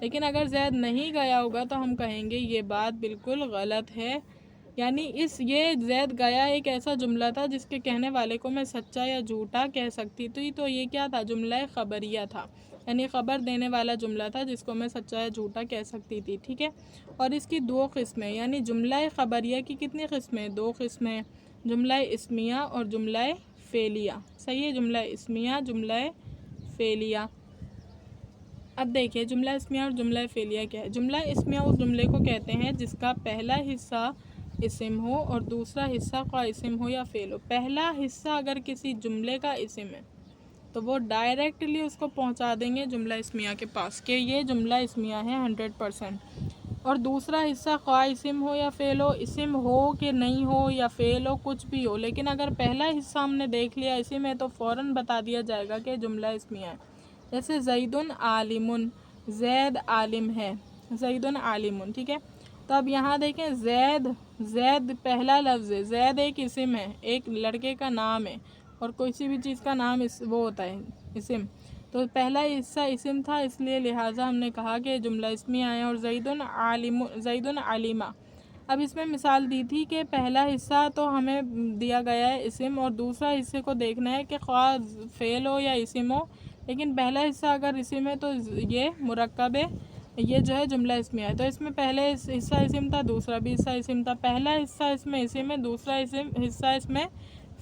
لیکن اگر زید نہیں گیا ہوگا تو ہم کہیں گے یہ بات بالکل غلط ہے، یعنی یہ زید گیا ایک ایسا جملہ تھا جس کے کہنے والے کو میں سچا یا جھوٹا کہہ سکتی تھی، تو یہ کیا تھا؟ جملہ خبریہ تھا، یعنی خبر دینے والا جملہ تھا جس کو میں سچا یا جھوٹا کہہ سکتی تھی، ٹھیک ہے۔ اور اس کی 2 قسمیں، یعنی جملہ خبریہ کی کتنی قسمیں؟ 2 قسمیں، جملہ اسمیہ اور جملہ فعلیہ، صحیح ہے، جملہ اسمیہ، جملہ فعلیہ۔ اب دیکھیں جملہ اسمیہ اور جملہ فعلیہ کیا ہے۔ جملہ اسمیہ اس جملے کو کہتے ہیں جس کا پہلا حصہ اسم ہو اور دوسرا حصہ خواہ اسم ہو یا فعل ہو۔ پہلا حصہ اگر کسی جملے کا اسم ہے تو وہ ڈائریکٹلی اس کو پہنچا دیں گے جملہ اسمیہ کے پاس کہ یہ جملہ اسمیہ ہے 100%۔ اور دوسرا حصہ خواہ اسم ہو یا فعل ہو، اسم ہو کہ نہیں ہو یا فعل ہو، کچھ بھی ہو، لیکن اگر پہلا حصہ ہم نے دیکھ لیا اسم ہے تو فوراً بتا دیا جائے گا کہ جملہ اسمیہ ہے۔ جیسے زیدن عالم، زید عالم ہے، زیدن عالم، ٹھیک ہے۔ تو اب یہاں دیکھیں زید پہلا لفظ ہے، زید ایک اسم ہے، ایک لڑکے کا نام ہے، اور کسی بھی چیز کا نام وہ ہوتا ہے اسم، تو پہلا حصہ اسم تھا، اس لیے لہٰذا ہم نے کہا کہ جملہ اسمیہ ہے۔ اور زیدن علیمہ، اب اس میں مثال دی تھی کہ پہلا حصہ تو ہمیں دیا گیا ہے اسم، اور دوسرا حصے کو دیکھنا ہے کہ خواہ فعل ہو یا اسم ہو، لیکن پہلا حصہ اگر اسم ہے تو یہ مرکب ہے، یہ جو ہے جملہ اسمیہ ہے۔ تو اس میں پہلے حصہ اسم تھا، دوسرا بھی حصہ اسم تھا، پہلا حصہ اس میں اسم ہے، دوسرا حصہ اس میں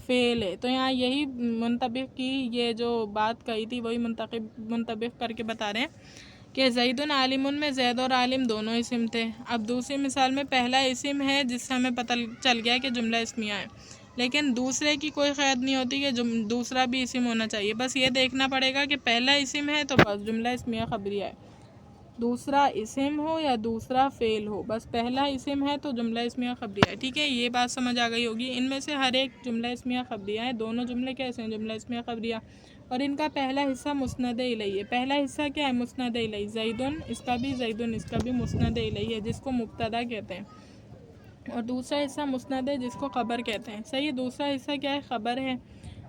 فعل ہے۔ تو یہاں یہی منطبق کی یہ جو بات کہی تھی وہی منطبق کر کے بتا رہے ہیں کہ زیدن عالم میں زید اور عالم دونوں اسم تھے۔ اب دوسری مثال میں پہلا اسم ہے جس سے ہمیں پتہ چل گیا کہ جملہ اسمیہ ہے، لیکن دوسرے کی کوئی قید نہیں ہوتی کہ دوسرا بھی اسم ہونا چاہیے، بس یہ دیکھنا پڑے گا کہ پہلا اسم ہے تو بس جملہ اسمیہ خبریہ ہے، دوسرا اسم ہو یا دوسرا فعل ہو، بس پہلا اسم ہے تو جملہ اسمیہ خبریہ ہے، ٹھیک ہے۔ یہ بات سمجھ آ گئی ہوگی۔ ان میں سے ہر ایک جملہ اسمیہ خبریہ ہے، دونوں جملے کیسے ہیں؟ جملہ اسمیہ خبریہ، اور ان کا پہلا حصہ مسند الیہ ہے۔ پہلا حصہ کیا ہے؟ مسند الیہ، زیدن، اس کا بھی مسند الیہ ہے جس کو مبتدا کہتے ہیں، اور دوسرا حصہ مسند ہے جس کو خبر کہتے ہیں، صحیح ہے۔ دوسرا حصہ کیا ہے؟ خبر ہے۔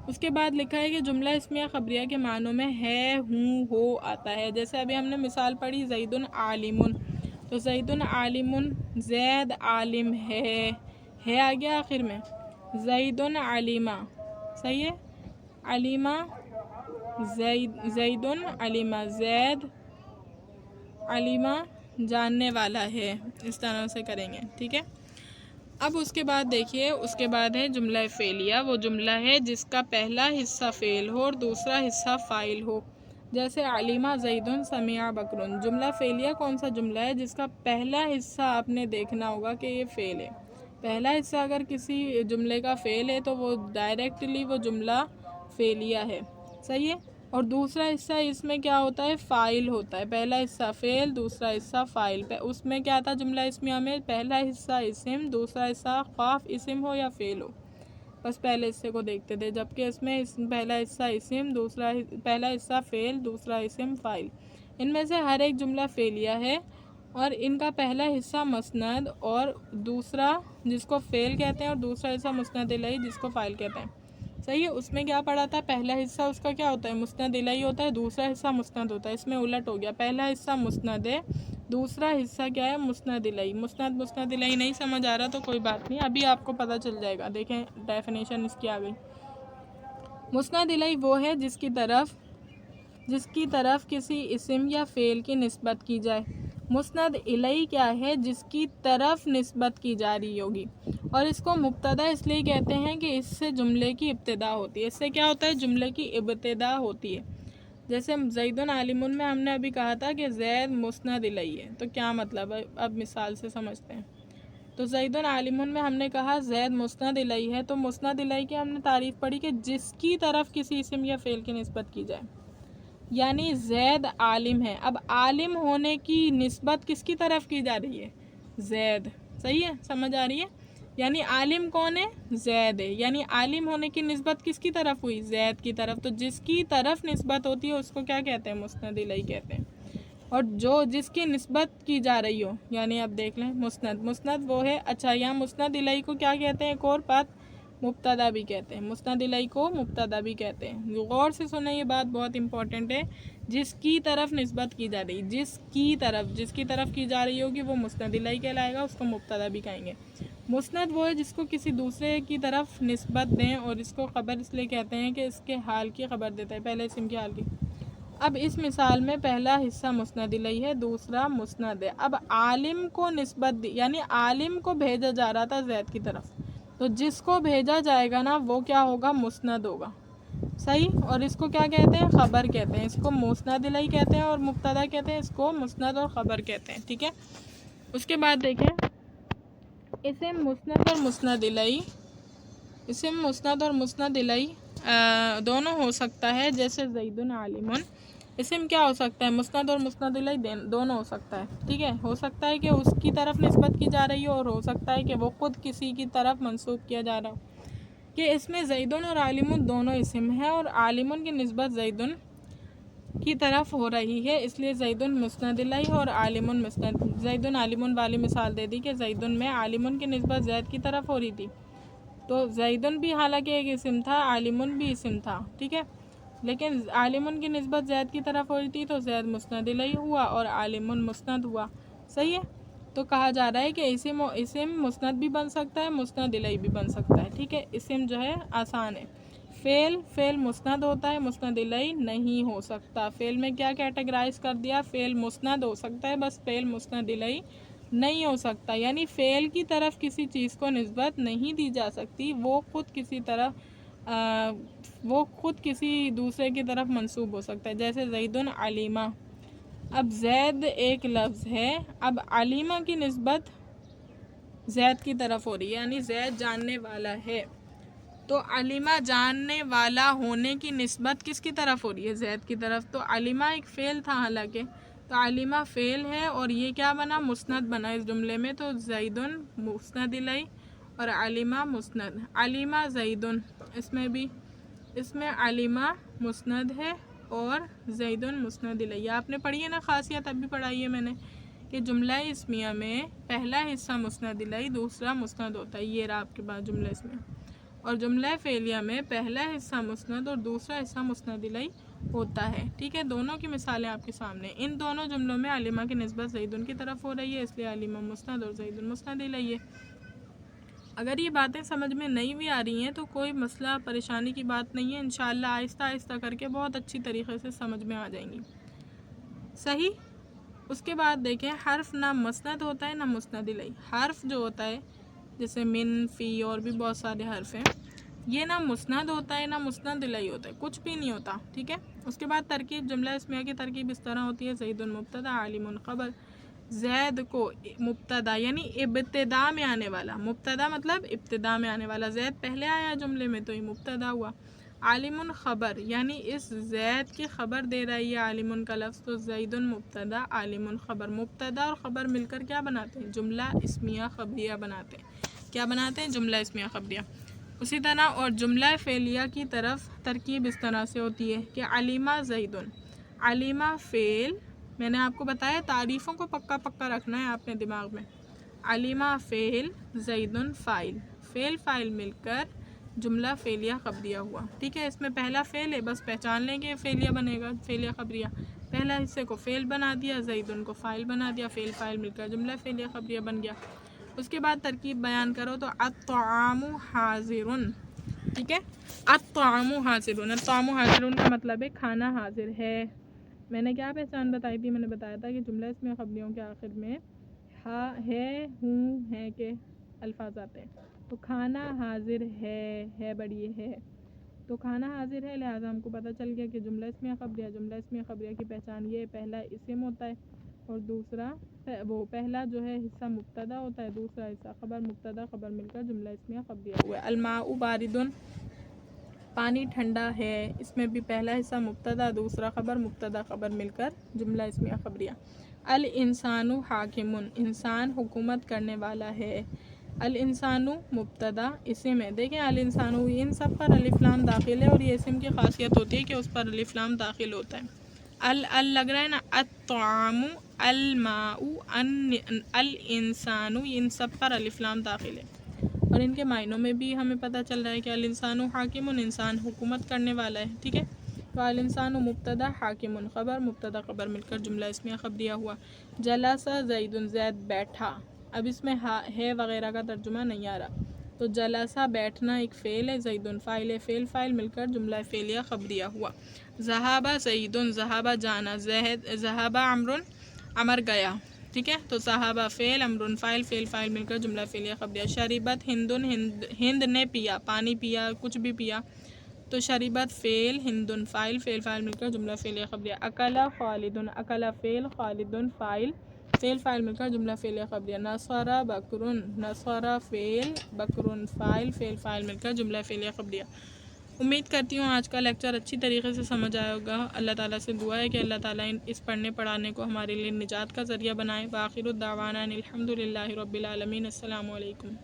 اس کے بعد لکھا ہے کہ جملہ اسمیہ خبریہ کے معنوں میں ہے، ہوں، ہو آتا ہے۔ جیسے ابھی ہم نے مثال پڑھی زیدن عالم، تو زیدن عالم، زید عالم ہے آ گیا آخر میں، زیدن علیمہ، صحیح ہے، علیمہ، زیدن علیمہ، زید علیمہ جاننے والا ہے، اس طرح سے کریں گے، ٹھیک ہے۔ اب اس کے بعد دیکھیے، اس کے بعد ہے جملہ فعلیہ، وہ جملہ ہے جس کا پہلا حصہ فعل ہو اور دوسرا حصہ فاعل ہو، جیسے علمہ زیدن سمع بکر۔ جملہ فعلیہ کون سا جملہ ہے جس کا پہلا حصہ آپ نے دیکھنا ہوگا کہ یہ فعل ہے، پہلا حصہ اگر کسی جملے کا فعل ہے تو وہ ڈائریکٹلی وہ جملہ فعلیہ ہے، صحیح ہے۔ اور دوسرا حصہ اس میں کیا ہوتا ہے؟ فاعل ہوتا ہے، پہلا حصہ فعل، دوسرا حصہ فاعل۔ اس میں کیا تھا جملہ اسمیہ میں؟ پہلا حصہ اسم، دوسرا حصہ خواہ اسم ہو یا فعل ہو، بس پہلے حصے کو دیکھتے تھے، جبکہ اس میں پہلا حصہ اسم، پہلا حصہ فعل، دوسرا اسم، فاعل۔ ان میں سے ہر ایک جملہ فعلیہ ہے، اور ان کا پہلا حصہ مسند اور دوسرا جس کو فعل کہتے ہیں، اور دوسرا حصہ مسند الیہ جس کو فاعل کہتے ہیں، صحیح ہے۔ اس میں کیا پڑھا تھا؟ پہلا حصہ اس کا کیا ہوتا ہے؟ مسند الیہ ہوتا ہے، دوسرا حصہ مسند ہوتا ہے، اس میں الٹ ہو گیا، پہلا حصہ مسند ہے، دوسرا حصہ کیا ہے؟ مسند الیہ۔ مسند الیہ نہیں سمجھ آ رہا تو کوئی بات نہیں، ابھی آپ کو پتہ چل جائے گا، دیکھیں ڈیفینیشن اس کی آ گئی۔ مسند الیہ وہ ہے جس کی طرف کسی اسم یا فعل کی نسبت کی جائے۔ مسند الیہ کیا ہے؟ جس کی طرف نسبت کی جا رہی ہوگی، اور اس کو مبتدا اس لیے کہتے ہیں کہ اس سے جملے کی ابتدا ہوتی ہے۔ اس سے کیا ہوتا ہے؟ جملے کی ابتدا ہوتی ہے۔ جیسے زیدن عالم میں ہم نے ابھی کہا تھا کہ زید مسند الیہ ہے، تو کیا مطلب ہے؟ اب مثال سے سمجھتے ہیں۔ تو زیدن عالم میں ہم نے کہا زید مسند الیہ ہے، تو مسند الیہ کی ہم نے تعریف پڑھی کہ جس کی طرف کسی اسم یا فعل کی نسبت کی جائے، یعنی زید عالم ہے۔ اب عالم ہونے کی نسبت کس کی طرف کی جا رہی ہے؟ زید، صحیح ہے، سمجھ آ رہی ہے؟ یعنی عالم کون ہے؟ زید ہے، یعنی عالم ہونے کی نسبت کس کی طرف ہوئی؟ زید کی طرف۔ تو جس کی طرف نسبت ہوتی ہے اس کو کیا کہتے ہیں؟ مسند الیہ کہتے ہیں، اور جس کی نسبت کی جا رہی ہو، یعنی اب دیکھ لیں مسند وہ ہے، اچھا یہاں مسند الیہ کو کیا کہتے ہیں؟ ایک اور بات، مبتدا بھی کہتے ہیں، مسند الیہ کو مبتدا بھی کہتے ہیں۔ غور سے سنیں، یہ بات بہت امپورٹنٹ ہے جس کی طرف نسبت کی جا رہی، جس کی طرف کی جا رہی ہوگی وہ مسند الیہ کہلائے گا، اس کو مبتدا بھی کہیں گے۔ مسند وہ ہے جس کو کسی دوسرے کی طرف نسبت دیں، اور اس کو خبر اس لیے کہتے ہیں کہ اس کے حال کی خبر دیتا ہے، پہلے اسم کے حال کی۔ اب اس مثال میں پہلا حصہ مسند الیہ ہے، دوسرا مسند ہے۔ اب عالم کو نسبت دی، یعنی عالم کو بھیجا جا رہا تھا زید کی طرف، تو جس کو بھیجا جائے گا نا وہ کیا ہوگا؟ مسند ہوگا، صحیح۔ اور اس کو کیا کہتے ہیں؟ خبر کہتے ہیں۔ اس کو مسند الیہ کہتے ہیں اور مبتدا کہتے ہیں، اس کو مسند اور خبر کہتے ہیں، ٹھیک ہے۔ اس کے بعد دیکھیں اسم مسند اور مسند الیہ، اسم مسند اور مسند الیہ دونوں ہو سکتا ہے، جیسے زید عالم۔ اسم کیا ہو سکتا ہے؟ مسند اور مسند الیہ دونوں ہو سکتا ہے، ٹھیک ہے۔ ہو سکتا ہے کہ اس کی طرف نسبت کی جا رہی ہو، اور ہو سکتا ہے کہ وہ خود کسی کی طرف منسوب کیا جا رہا ہو، کہ اس میں زیدن اور عالمن دونوں اسم ہیں، اور عالمن کی نسبت زیدن کی طرف ہو رہی ہے، اس لیے زیدن مسند الیہ اور عالمن مسند۔ زیدن عالمن والی مثال دے دی کہ زیدن میں عالمن کی نسبت زید کی طرف ہو رہی تھی، تو زیدن بھی حالانکہ ایک اسم تھا، عالمن بھی اسم تھا، ٹھیک ہے، لیکن عالمن کی نسبت زید کی طرف ہو رہی تھی تو زید مسند الیہ ہوا اور عالمن مسند ہوا، صحیح ہے۔ تو کہا جا رہا ہے کہ اسم مسند بھی بن سکتا ہے، مسند الیہ بھی بن سکتا ہے، ٹھیک ہے۔ اسم جو ہے آسان ہے۔ فعل مسند ہوتا ہے، مسند الیہ نہیں ہو سکتا۔ فعل میں کیا کیٹیگرائز کر دیا؟ فعل مسند ہو سکتا ہے، بس فعل مسند الیہ نہیں ہو سکتا، یعنی فعل کی طرف کسی چیز کو نسبت نہیں دی جا سکتی، وہ خود کسی دوسرے کی طرف منسوب ہو سکتا ہے، جیسے زیدن علیمہ۔ اب زید ایک لفظ ہے، اب علیمہ کی نسبت زید کی طرف ہو رہی ہے، یعنی زید جاننے والا ہے، تو علیمہ جاننے والا ہونے کی نسبت کس کی طرف ہو رہی ہے؟ زید کی طرف۔ تو علیمہ ایک فعل تھا حالانکہ، تو علیمہ فعل ہے اور یہ کیا بنا؟ مسند بنا اس جملے میں، تو زیدن مسند الیہ اور علیمہ مسند۔ علیمہ زیدن، اس میں علیمہ مسند ہے اور زیدن مسند الیہ۔ آپ نے پڑھی ہے نا خاصیت، اب بھی پڑھائی ہے میں نے، کہ جملہ اسمیہ میں پہلا حصہ مسند الیہ، دوسرا مسند ہوتا ہے، یہ رہا آپ کے پاس جملہ اسمیہ۔ اور جملہ فعلیہ میں پہلا حصہ مسند اور دوسرا حصہ مسند الیہ ہوتا ہے، ٹھیک ہے۔ دونوں کی مثالیں آپ کے سامنے، ان دونوں جملوں میں علیمہ کی نسبت زیدن کی طرف ہو رہی ہے، اس لیے علیمہ مسند اور زیدن مسند الیہ۔ اگر یہ باتیں سمجھ میں نہیں بھی آ رہی ہیں تو کوئی مسئلہ پریشانی کی بات نہیں ہے، انشاءاللہ آہستہ آہستہ کر کے بہت اچھی طریقے سے سمجھ میں آ جائیں گی، صحیح۔ اس کے بعد دیکھیں حرف نہ مسند ہوتا ہے نہ مسند الیہ۔ حرف جو ہوتا ہے جیسے من، فی اور بھی بہت سارے حرف ہیں، یہ نہ مسند ہوتا ہے نہ مسند الیہ ہوتا ہے، کچھ بھی نہیں ہوتا، ٹھیک ہے۔ اس کے بعد ترکیب، جملہ اسمیہ کی ترکیب اس طرح ہوتی ہے: زید مبتدا، عالم خبر۔ زید کو مبتدا یعنی ابتدا میں آنے والا، مبتدا مطلب ابتدا میں آنے والا، زید پہلے آیا جملے میں تو یہ مبتدا ہوا۔ عالم خبر یعنی اس زید کی خبر دے رہا ہے یہ عالم کا لفظ، تو زید مبتدا عالم خبر۔ مبتدا اور خبر مل کر کیا بناتے ہیں؟ جملہ اسمیہ خبریہ بناتے ہیں۔ کیا بناتے ہیں؟ جملہ اسمیہ خبریہ۔ اسی طرح اور جملہ فعلیہ کی طرف ترکیب اس طرح سے ہوتی ہے کہ علیمہ زیدن، علیمہ فعل، میں نے آپ کو بتایا تعریفوں کو پکا پکا رکھنا ہے آپ نے دماغ میں۔ علیمہ فعل، زیدن فاعل، فعل فاعل مل کر جملہ فعلیہ خبریہ ہوا، ٹھیک ہے۔ اس میں پہلا فعل ہے، بس پہچان لیں کہ فعلیہ بنے گا، فعلیہ خبریہ۔ پہلا حصے کو فعل بنا دیا، زیدن کو فاعل بنا دیا، فعل فاعل مل کر جملہ فعلیہ خبریہ بن گیا۔ اس کے بعد ترکیب بیان کرو تو الطعام حاضر، ٹھیک ہے۔ الطعام حاضر، الطعام حاضر کا مطلب ہے کھانا حاضر ہے۔ میں نے کیا پہچان بتائی تھی؟ میں نے بتایا تھا کہ جملہ اسمیہ خبریوں کے آخر میں ہاں، ہے، ہوں، ہے کے الفاظ آتے ہیں، تو کھانا حاضر ہے بڑی ہے، تو کھانا حاضر ہے، لہٰذا ہم کو پتہ چل گیا کہ جملہ اسمیہ خبریہ کی پہچان یہ پہلا اسم ہوتا ہے اور دوسرا پہلا جو ہے حصہ مبتدا ہوتا ہے، دوسرا حصہ خبر، مبتدا خبر مل کر جملہ اسمیہ خبریہ ہوا۔ الماء باردن، پانی ٹھنڈا ہے، اس میں بھی پہلا حصہ مبتدا، دوسرا خبر، مبتدا خبر مل کر جملہ اسمیہ خبریہ۔ الانسان حاکم، انسان حکومت کرنے والا ہے۔ الانسان مبتدا اسم ہے، دیکھیں الانسان ان سب پر الف لام داخل ہے، اور یہ اسم کی خاصیت ہوتی ہے کہ اس پر الف لام داخل ہوتا ہے۔ ال لگ رہا ہے نا، الطعام، الماء، الانسان، ان سب پر الف لام داخل ہے، اور ان کے معنوں میں بھی ہمیں پتہ چل رہا ہے کہ الانسان حاکم، انسان حکومت کرنے والا ہے، ٹھیک ہے۔ فاعل انسان مبتدا حاکم خبر مبتدا خبر مل کر جملہ اسمیہ خبریہ ہوا. جلسہ زید زید بیٹھا. اب اس میں ہے وغیرہ کا ترجمہ نہیں آ رہا تو جلسہ بیٹھنا ایک فعل ہے، زید فاعل فعل فاعل مل کر جملہ فعلیہ خبریہ ہوا. ذہاب زید ذہاب جانا، ذہاب عمرو عمر گیا. ٹھیک ہے تو صحابہ فعل امر فاعل فعل فاعل مل کر جملہ فعلیہ خبریہ. شریبت ہند نے پیا، پانی پیا، کچھ بھی پیا تو شریبت فعل ہند فاعل فعل فاعل مل کر جملہ فعلیہ خبریہ. اکلا خالد اکلا فعل خالد فاعل فعل فاعل مل کر جملہ فعلیہ خبریہ. نصر بکر نصر فعل بکر فاعل فعل فاعل مل کر جملہ فعلیہ خبریہ. امید کرتی ہوں آج کا لیکچر اچھی طریقے سے سمجھ آیا ہوگا. اللہ تعالیٰ سے دعا ہے کہ اللہ تعالیٰ اس پڑھنے پڑھانے کو ہمارے لیے نجات کا ذریعہ بنائے. وآخر الدعوانا الحمد للہ رب العالمین. السلام علیکم.